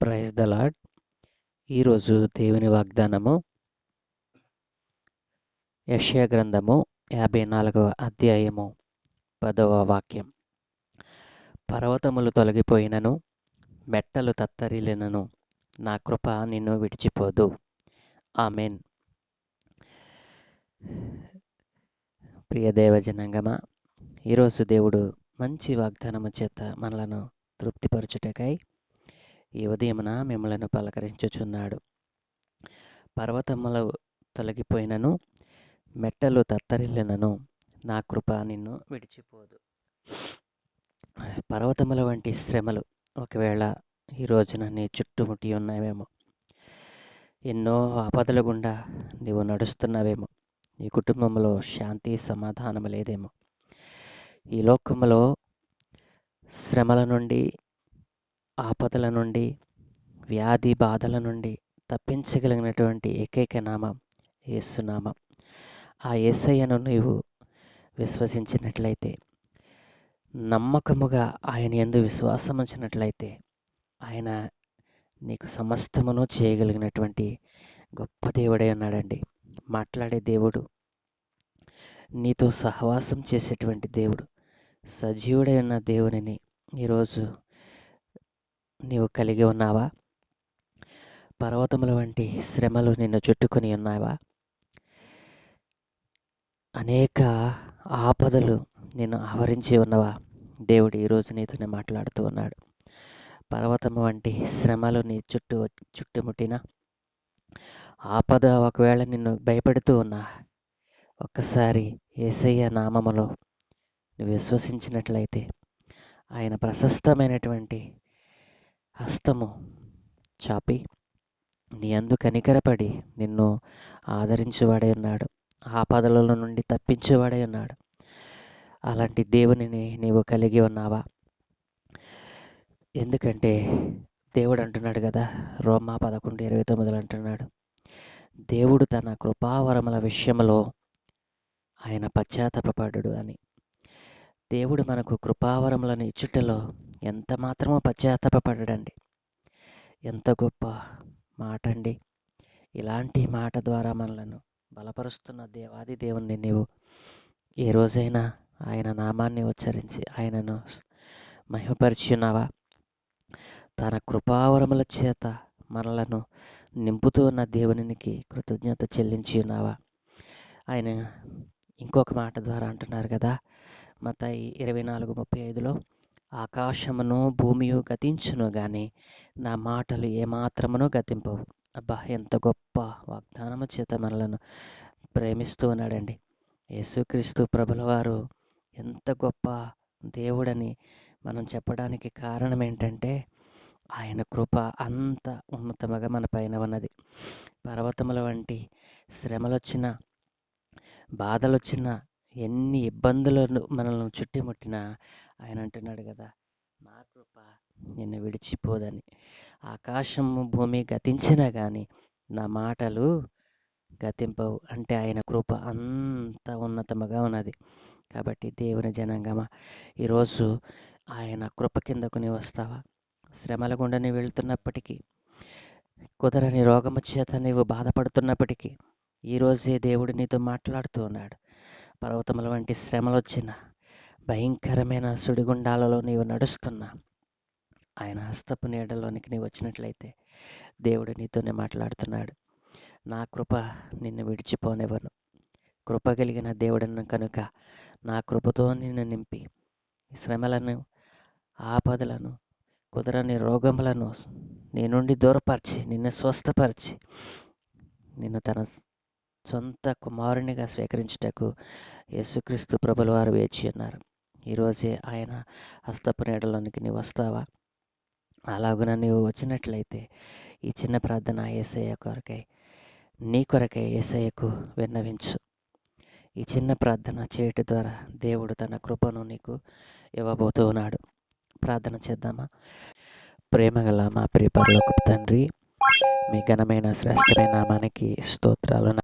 Praise the lord. ఈరోజు దేవుని వాగ్దానము యెషయా గ్రంథము 54వ అధ్యాయము 10వ వాక్యం. పర్వతములు తొలగిపోయినను, మెట్టలు తత్తరిల్లినను, నా కృప నిన్ను విడిచిపోదు. ఆమెన్. ప్రియ దేవజనాంగమా, ఈరోజు దేవుడు మంచి వాగ్దానము చేత మనలను తృప్తిపరచుటకై ఈ ఉదయమున మిమ్మలను పలకరించుచున్నాడు. పర్వతములు తొలగిపోయినను, మెట్టలు తత్తరిల్లినను, నా కృప నిన్ను విడిచిపోదు. పర్వతముల వంటి శ్రమలు ఒకవేళ ఈ రోజున నీ చుట్టుముట్టి ఉన్నావేమో. ఎన్నో ఆపదల గుండా నీవు నడుస్తున్నావేమో. నీ కుటుంబంలో శాంతి సమాధానం లేదేమో. ఈ లోకములో శ్రమల నుండి, ఆపదల నుండి, వ్యాధి బాధల నుండి తప్పించగలిగినటువంటి ఏకైక నామం యేసునామం. ఆ యేసయ్యను నీవు విశ్వసించినట్లయితే, నమ్మకముగా ఆయన యందు విశ్వాసం ఉంచినట్లయితే, ఆయన నీకు సమస్తమును చేయగలిగినటువంటి గొప్ప దేవుడై ఉన్నాడండి. మాట్లాడే దేవుడు, నీతో సహవాసం చేసేటువంటి దేవుడు, సజీవుడై ఉన్న దేవునిని ఈరోజు నీవు కలిగి ఉన్నావా? పర్వతముల వంటి శ్రమలు నిన్ను చుట్టుకొని ఉన్నావా? అనేక ఆపదలు నిన్ను ఆవరించి ఉన్నవా? దేవుడు ఈరోజు నీతోనే మాట్లాడుతూ ఉన్నాడు. పర్వతము వంటి శ్రమలు నీ చుట్టుముట్టిన, ఆపద ఒకవేళ నిన్ను భయపెడుతూ ఉన్నా, ఒక్కసారి యేసయ్య నామములో నువ్వు విశ్వసించినట్లయితే, ఆయన ప్రశస్తమైనటువంటి హస్తము చాపి నీ యందు కనికరపడి నిన్ను ఆదరించువాడై ఉన్నాడు. ఆపదల నుండి తప్పించేవాడై ఉన్నాడు. అలాంటి దేవునిని నీవు కలిగి ఉన్నావా? ఎందుకంటే దేవుడు అంటున్నాడు కదా, రోమా 11:29 అంటున్నాడు, దేవుడు తన కృపావరముల విషయంలో ఆయన పశ్చాత్తాపపడడు అని. దేవుడు మనకు కృపావరములను ఇచ్చుటలో ఎంత మాత్రమో పశ్చాత్తాపపడడండి. ఎంత గొప్ప మాట అండి. ఇలాంటి మాట ద్వారా మనలను బలపరుస్తున్న దేవాది దేవుణ్ణి నీవు ఏ రోజైనా ఆయన నామాన్ని ఉచ్చరించి ఆయనను మహిమపరిచున్నావా? తన కృపావరముల చేత మనలను నింపుతూ ఉన్న దేవునికి కృతజ్ఞత చెల్లించి ఉన్నావా? ఆయన ఇంకొక మాట ద్వారా అంటున్నారు కదా, మత్తయి 24:35లో, ఆకాశమును భూమియు గతించును గాని నా మాటలు ఏమాత్రమును గతింపవు. అబ్బా, ఎంత గొప్ప వాగ్దానము చేత మనలను ప్రేమిస్తూ ఉన్నాడండి. యేసుక్రీస్తు ప్రభుల వారు ఎంత గొప్ప దేవుడని మనం చెప్పడానికి కారణం ఏంటంటే, ఆయన కృప అంత ఉన్నతముగా మన పైన ఉన్నది. పర్వతముల వంటి శ్రమలొచ్చినా, బాధలొచ్చినా, ఎన్ని ఇబ్బందులను మనల్ని చుట్టుముట్టినా ఆయన అంటున్నాడు కదా, నా కృప నిన్ను విడిచిపోదని. ఆకాశము భూమి గతించినా కానీ నా మాటలు గతింపవు. అంటే ఆయన కృప అంత ఉన్నతముగా ఉన్నది. కాబట్టి దేవుని జనాంగమా, ఈరోజు ఆయన కృప కిందకు నీవు వస్తావా? శ్రమల గుండా నీవు వెళ్తున్నప్పటికీ, కుదరని రోగము చేత నీవు బాధపడుతున్నప్పటికీ, ఈరోజే దేవుడు నీతో మాట్లాడుతూ ఉన్నాడు. పర్వతముల వంటి శ్రమలు వచ్చిన, భయంకరమైన సుడిగుండాలలో నీవు నడుస్తున్నా, ఆయన హస్తపు నీడలోనికి నీవు వచ్చినట్లయితే దేవుడు నీతోనే మాట్లాడుతున్నాడు. నా కృప నిన్ను విడిచిపోనివ్వను. కృప కలిగిన దేవుడను కనుక నా కృపతో నిన్ను నింపి, శ్రమలను, ఆపదలను, కుదరని రోగములను నీ నుండి దూరపరిచి, నిన్ను స్వస్థపరిచి, నిన్ను తన సొంత కుమారునిగా స్వీకరించుటకు యేసుక్రీస్తు ప్రభుల వారు వేచి ఉన్నారు. ఈరోజే ఆయన హస్తపు నీడలోనికి నీవు వస్తావా? అలాగున నీవు వచ్చినట్లయితే ఈ చిన్న ప్రార్థన యేసయ్య కొరకై, నీ కొరకై యేసయ్యకు విన్నవించు. ఈ చిన్న ప్రార్థన చేయట ద్వారా దేవుడు తన కృపను నీకు ఇవ్వబోతూ ఉన్నాడు. ప్రార్థన చేద్దామా? ప్రేమగల మా ప్రియ పరలోకపు తండ్రి, మీ ఘనమైన శ్రేష్టమైన నామానికి స్తోత్రాలు.